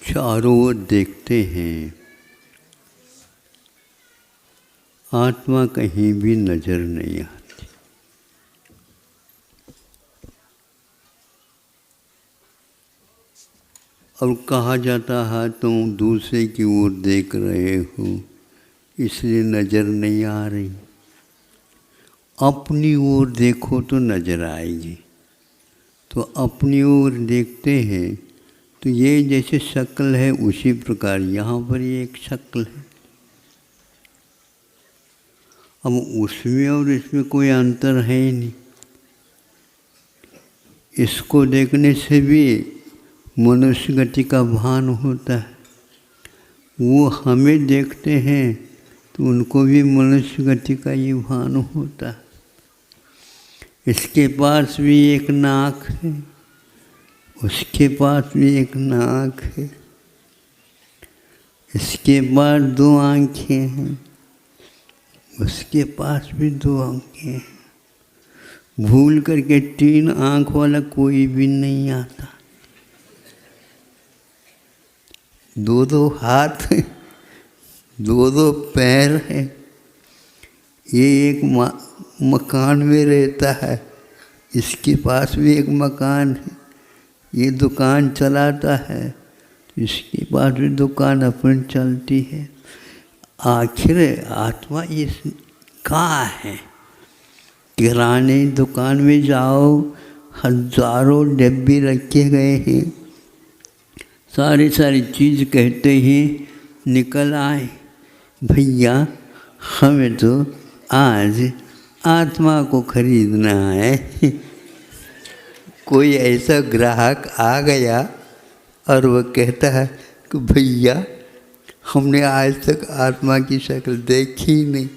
चारों ओर देखते हैं, आत्मा कहीं भी नजर नहीं आती। और कहा जाता है तुम दूसरे की ओर देख रहे हो इसलिए नजर नहीं आ रही। अपनी ओर देखो तो नजर आएगी। तो अपनी ओर देखते हैं तो ये जैसे शक्ल है उसी प्रकार यहाँ पर ये एक शक्ल है। अब उसमें और इसमें कोई अंतर है ही नहीं। इसको देखने से भी मनुष्य गति का भान होता है, वो हमें देखते हैं तो उनको भी मनुष्य गति का ही भान होता है। इसके पास भी एक नाक है, उसके पास भी एक नाक है, इसके पास दो आँखें हैं, उसके पास भी दो आँखें हैं। भूल करके तीन आँख वाला कोई भी नहीं आता। दो दो हाथ हैं, दो दो पैर हैं। ये एक मकान में रहता है, इसके पास भी एक मकान है। ये दुकान चलाता है, इसके पास भी दुकान अपन चलती है। आखिर आत्मा ये कहाँ है? किराने दुकान में जाओ, हजारों डब्बे रखे गए हैं, सारी चीज़ कहते हैं निकल आए। भैया हमें तो आज आत्मा को खरीदना है। कोई ऐसा ग्राहक आ गया और वह कहता है कि भैया हमने आज तक आत्मा की शक्ल देखी नहीं,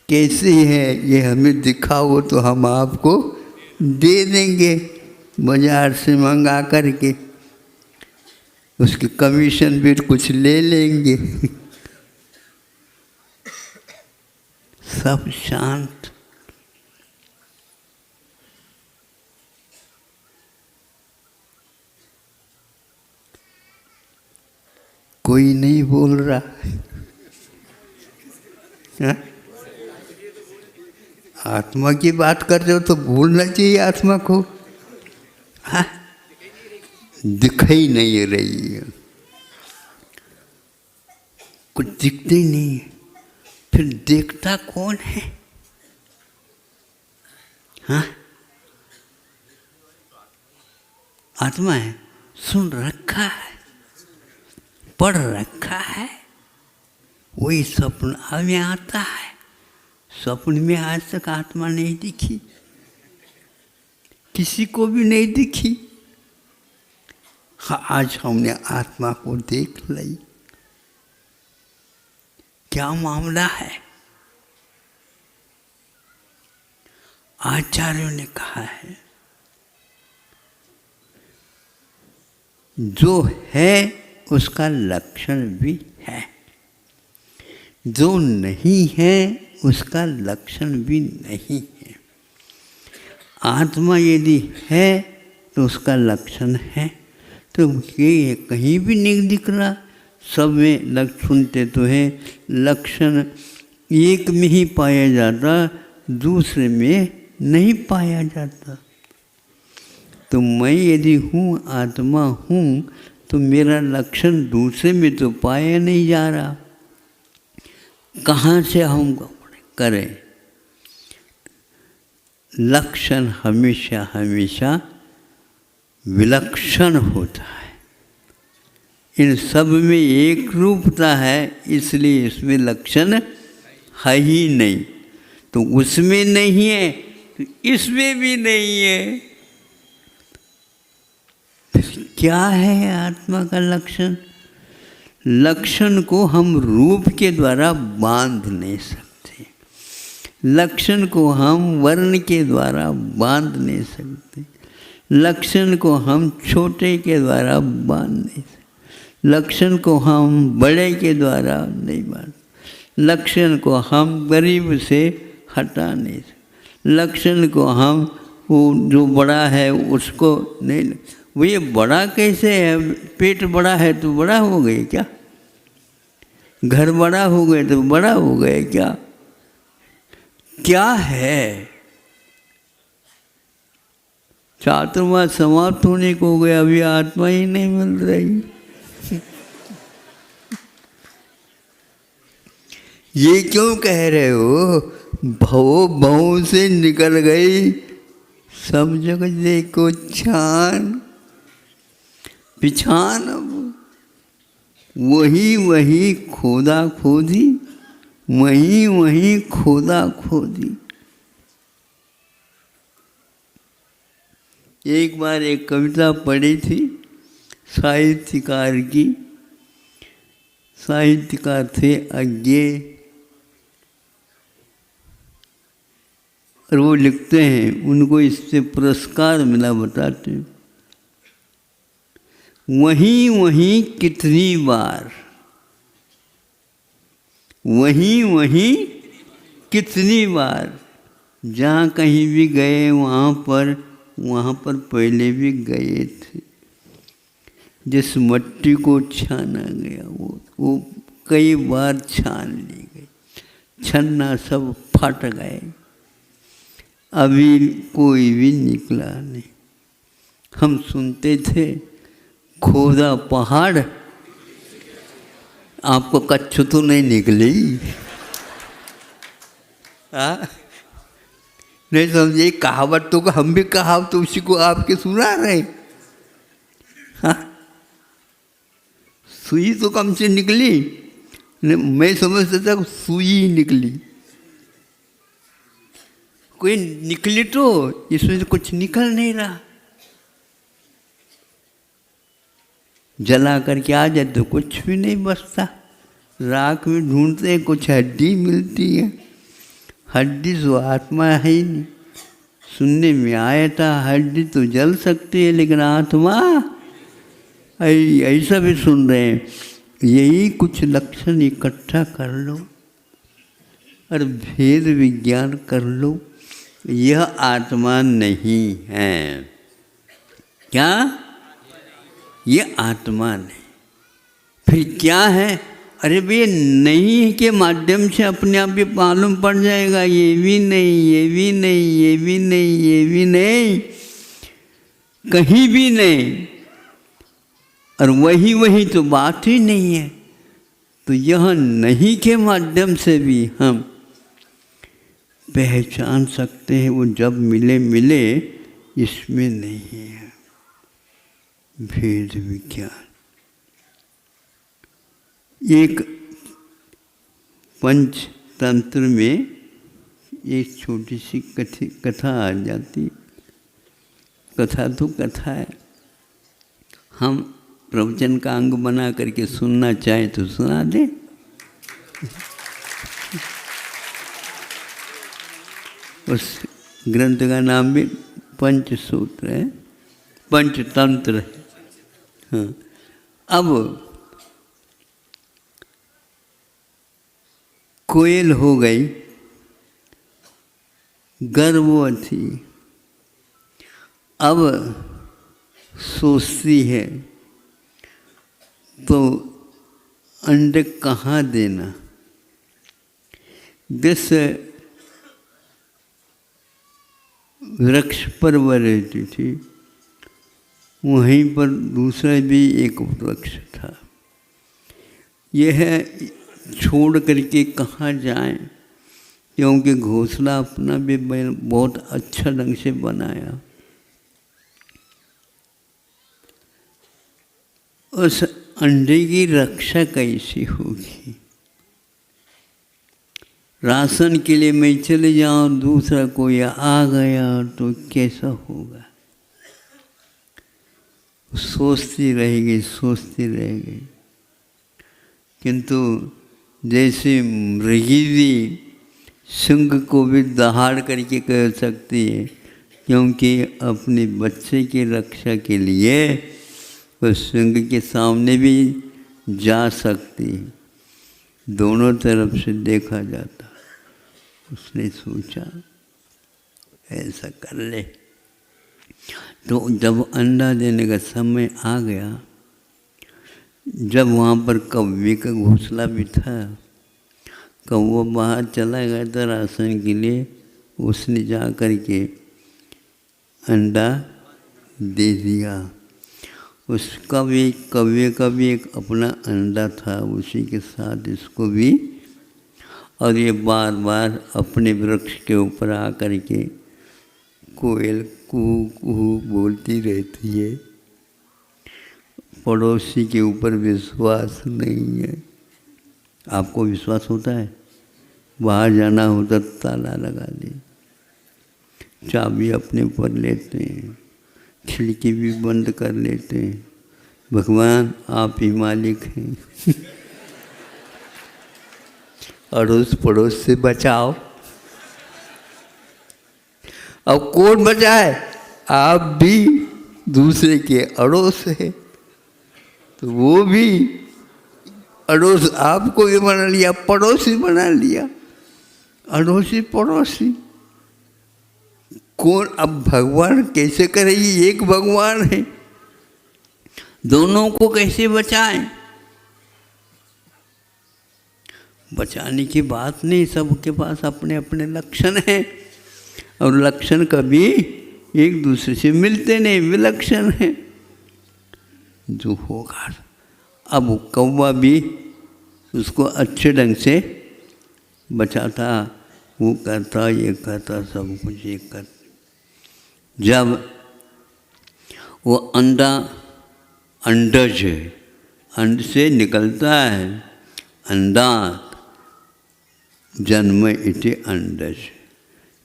कैसी है ये हमें दिखाओ तो हम आपको दे देंगे बाजार से मंगा करके, उसकी कमीशन भी कुछ ले लेंगे। सब शांत। कोई नहीं बोल रहा है? आत्मा की बात कर रहे हो तो बोलना चाहिए आत्मा को। हाँ? दिखाई नहीं रही है, कुछ दिखते ही नहीं है। फिर देखता कौन है? हाँ? आत्मा है, सुन रखा है, पढ़ रखा है, वही स्वप्न में आता है। स्वप्न में आज तक आत्मा नहीं दिखी, किसी को भी नहीं दिखी। हाँ, आज हमने आत्मा को देख ली। क्या मामला है? आचार्यों ने कहा है जो है उसका लक्षण भी है, जो नहीं है उसका लक्षण भी नहीं है। आत्मा यदि है तो उसका लक्षण है। तो ये कहीं भी नहीं दिख रहा, सब में लक्षण सुनते तो है। लक्षण एक में ही पाया जाता, दूसरे में नहीं पाया जाता। तो मैं यदि हूँ, आत्मा हूँ, तो मेरा लक्षण दूसरे में तो पाया नहीं जा रहा। कहाँ से हम करें? लक्षण हमेशा हमेशा विलक्षण होता है। इन सब में एक रूपता है, इसलिए इसमें लक्षण है ही नहीं। तो उसमें नहीं है तो इसमें भी नहीं है। क्या है आत्मा का लक्षण? लक्षण को हम रूप के द्वारा बांध नहीं सकते, लक्षण को हम वर्ण के द्वारा बांध नहीं सकते, लक्षण को हम छोटे के द्वारा बांध नहीं सकते, लक्षण को हम बड़े के द्वारा नहीं बांध, लक्षण को हम गरीब से हटा नहीं सकते, लक्षण को हम वो जो बड़ा है उसको नहीं, वो ये बड़ा कैसे है? पेट बड़ा है तो बड़ा हो गए क्या? घर बड़ा हो गए तो बड़ा हो गए क्या? क्या है? चातुर्मास समाप्त होने को हो गया, अभी आत्मा ही नहीं मिल रही। ये क्यों कह रहे हो? भव भव से निकल गई, सब जगह देखो छान पिछान। अब वही वही खोदा खोदी, वही वही खोदा खोदी। एक बार एक कविता पढ़ी थी साहित्यकार की। साहित्यकार थे अज्ञे, और वो लिखते हैं, उनको इससे पुरस्कार मिला, बताते हैं। वहीं वहीं कितनी बार, वहीं वहीं कितनी बार, जहाँ कहीं भी गए वहाँ पर पहले भी गए थे। जिस मट्टी को छाना गया वो कई बार छान ली गई, छन्ना सब फट गए, अभी कोई भी निकला नहीं। हम सुनते थे खोदा पहाड़, आपको कच्छ तो नहीं निकली। नहीं समझे? कहावत तो हम भी कहावत तो उसी को आपके सुना रहे। हाँ, सुई तो कम से निकली, मैं समझता था सुई निकली। कोई निकली तो इसमें से कुछ निकल नहीं रहा। जला करके आ जाए तो कुछ भी नहीं बचता। राख में ढूंढते हैं, कुछ हड्डी मिलती है। हड्डी तो आत्मा है ही नहीं। सुनने में आया था हड्डी तो जल सकती है, लेकिन आत्मा ऐसा भी सुन रहे हैं। यही कुछ लक्षण इकट्ठा कर लो और भेद विज्ञान कर लो। यह आत्मा नहीं है। क्या? ये आत्मा नहीं। फिर क्या है? अरे भैया, नहीं के माध्यम से अपने आप ये मालूम पड़ जाएगा। ये भी नहीं, ये भी नहीं, ये भी नहीं, ये भी नहीं, कहीं भी नहीं, और वही वही तो बात ही नहीं है। तो यह नहीं के माध्यम से भी हम पहचान सकते हैं। वो जब मिले मिले, इसमें नहीं है भेद विज्ञान। एक पंचतंत्र में एक छोटी सी कथा आ जाती। कथा तो कथा है, हम प्रवचन का अंग बना करके सुनना चाहे तो सुना दे। उस ग्रंथ का नाम भी पंचसूत्र है, पंचतंत्र है। हाँ, अब कोयल हो गई गर्भवती। अब सोचती है तो अंडे कहाँ देना। जिस वृक्ष पर वह रहती थी, वहीं पर दूसरा भी एक वृक्ष था। यह छोड़ करके कहाँ जाएं, क्योंकि घोंसला अपना भी बहुत अच्छा ढंग से बनाया। उस अंडे की रक्षा कैसी होगी? राशन के लिए मैं चले जाऊं, दूसरा कोई आ गया तो कैसा होगा? सोचती रहेगी, सोचती रहेगी। किंतु जैसे मृगी भी सिंह को भी दहाड़ करके कह सकती है, क्योंकि अपने बच्चे की रक्षा के लिए उस सिंह के सामने भी जा सकती है। दोनों तरफ से देखा जाता। उसने सोचा ऐसा कर ले। तो जब अंडा देने का समय आ गया, जब वहाँ पर कौवे का घोंसला भी था, कौवा बाहर चला गया था राशन के लिए, उसने जा कर के अंडा दे दिया। उसका भी, कौवे का भी एक अपना अंडा था, उसी के साथ इसको भी। और ये बार बार अपने वृक्ष के ऊपर आ कर के कोयल कुहू कुहू बोलती रहती है। पड़ोसी के ऊपर विश्वास नहीं है। आपको विश्वास होता है? बाहर जाना होता ताला लगा दे, चाबी अपने ऊपर लेते हैं, खिड़की भी बंद कर लेते हैं। भगवान आप ही मालिक हैं। अड़ोस पड़ोस से बचाओ। अब कौन बचाए? आप भी दूसरे के अड़ोस है, तो वो भी अड़ोस आपको भी बना लिया, पड़ोसी बना लिया। अड़ोसी पड़ोसी कौन? अब भगवान कैसे करेगी? एक भगवान है, दोनों को कैसे बचाएं? बचाने की बात नहीं, सबके पास अपने अपने लक्षण हैं, और लक्षण कभी एक दूसरे से मिलते नहीं, विलक्षण हैं। जो होगा, अब कौवा भी उसको अच्छे ढंग से बचाता, वो करता, ये करता, सब कुछ ये करता। जब वो अंडा, अंडज है, अंड से निकलता है, अंडात जन्म इति अंडज,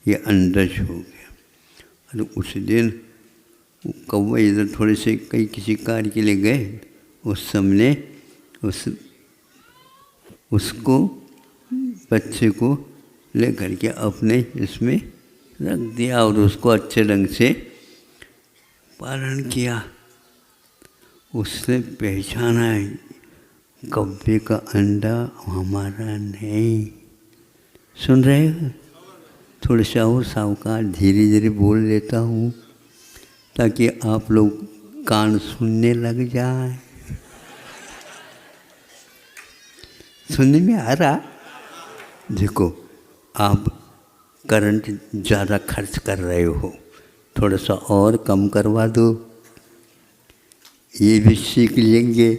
ये अंडज हो गया। और उस दिन कौवा इधर थोड़े से कहीं किसी कार्य के लिए गए, उस समय उसको बच्चे को ले करके अपने इसमें रख दिया और उसको अच्छे ढंग से पालन किया। उसने पहचाना कौवे का अंडा हमारा नहीं। सुन रहे हो? थोड़ा सा और सावकाश धीरे धीरे बोल लेता हूँ ताकि आप लोग कान सुनने लग जाए। सुनने में आ रहा? देखो, आप करंट ज़्यादा खर्च कर रहे हो, थोड़ा सा और कम करवा दो, ये भी सीख लेंगे।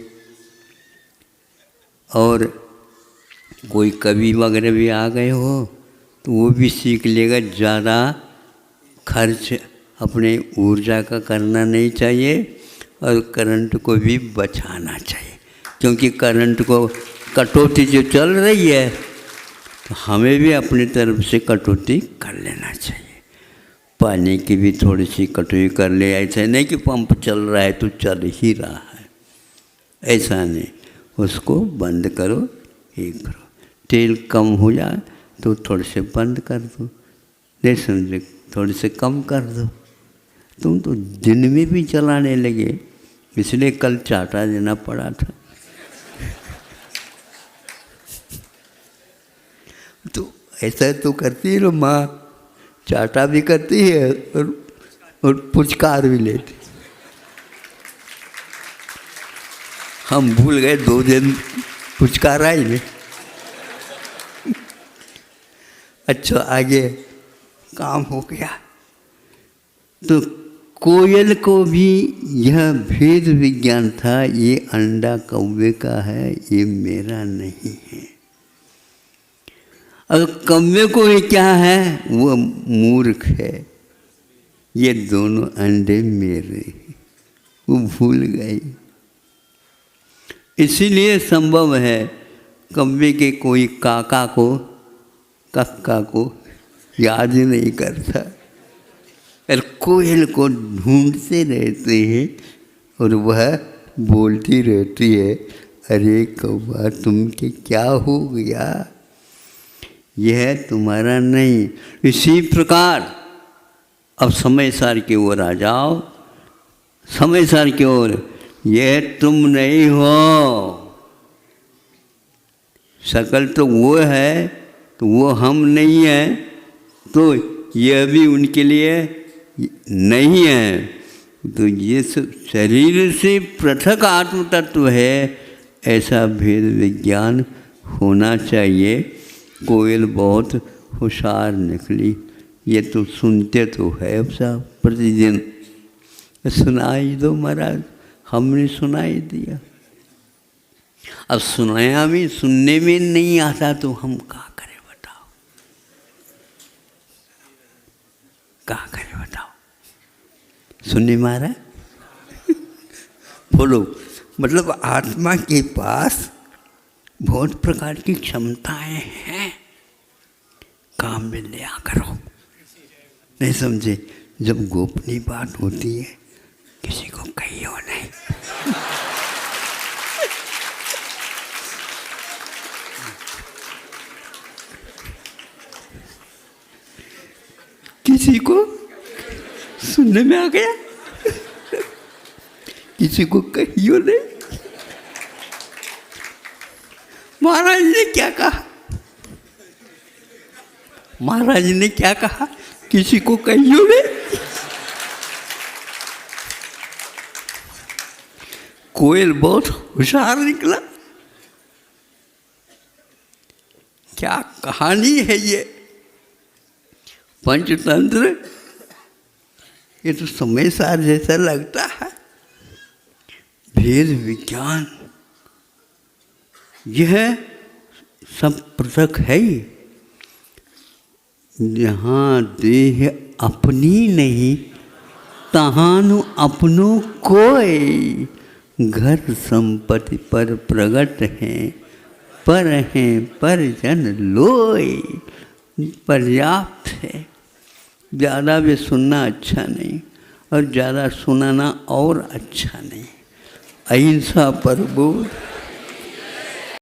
और कोई कवि वगैरह भी आ गए हो तो वो भी सीख लेगा। ज़्यादा खर्च अपने ऊर्जा का करना नहीं चाहिए और करंट को भी बचाना चाहिए, क्योंकि करंट को कटौती जो चल रही है तो हमें भी अपनी तरफ से कटौती कर लेना चाहिए। पानी की भी थोड़ी सी कटौती कर ले, ऐसा नहीं कि पंप चल रहा है तो चल ही रहा है, ऐसा नहीं, उसको बंद करो, ये करो। तेल कम हो जाए तो थोड़े से बंद कर दो, नहीं समझे, थोड़े से कम कर दो। तुम तो दिन में भी चलाने लगे, इसलिए कल चाटा देना पड़ा था। तो ऐसा तो करती है ना माँ, चाटा भी करती है और पुचकार भी लेती। हम भूल गए 2 दिन पुचकार आई नहीं। अच्छा, आगे काम हो गया। तो कोयल को भी यह भेद विज्ञान था, ये अंडा कौवे का है, ये मेरा नहीं है। और कौवे को ये क्या है? वो मूर्ख है, ये दोनों अंडे मेरे, वो भूल गई। इसीलिए संभव है कौवे के कोई काका को, कक्का को याद ही नहीं करता, और कोयल को ढूंढते रहते हैं और वह बोलती रहती है, अरे कौवा तुमके क्या हो गया, यह तुम्हारा नहीं। इसी प्रकार अब समय सार की ओर आ जाओ, समय सार की ओर, यह तुम नहीं हो। शकल तो वो है, तो वो हम नहीं है, तो यह भी उनके लिए नहीं है। तो ये सब शरीर से पृथक आत्म तत्व है, ऐसा भेद विज्ञान होना चाहिए। कोयल बहुत होशियार निकली, ये तो सुनते तो है अब साहब प्रतिदिन। सुनाई दो महाराज, हमने सुनाई दिया। अब सुनाया भी सुनने में नहीं आता तो हम क्या करें बताओ, क्या करें बताओ। सुनने मारा बोलो, मतलब आत्मा के पास बहुत प्रकार की क्षमताएं हैं, काम में लिया करो। नहीं समझे? जब गोपनीय बात होती है किसी को कहियो नहीं। किसी को सुनने में आ गया, किसी को कहियो नहीं। महाराज ने क्या कहा? महाराज ने क्या कहा? किसी को कहियो नहीं। कोयल बहुत होशियार निकला। क्या कहानी है ये? पंचतंत्र, ये तो समय सार जैसा लगता है। भेद विज्ञान यह सब पृथक है ही। जहाँ देह अपनी नहीं, तहानु अपनो कोई। घर संपत्ति पर प्रगट हैं, पर जन लोई। पर्याप्त है, ज़्यादा भी सुनना अच्छा नहीं और ज़्यादा सुनाना और अच्छा नहीं। अहिंसा पर बोल।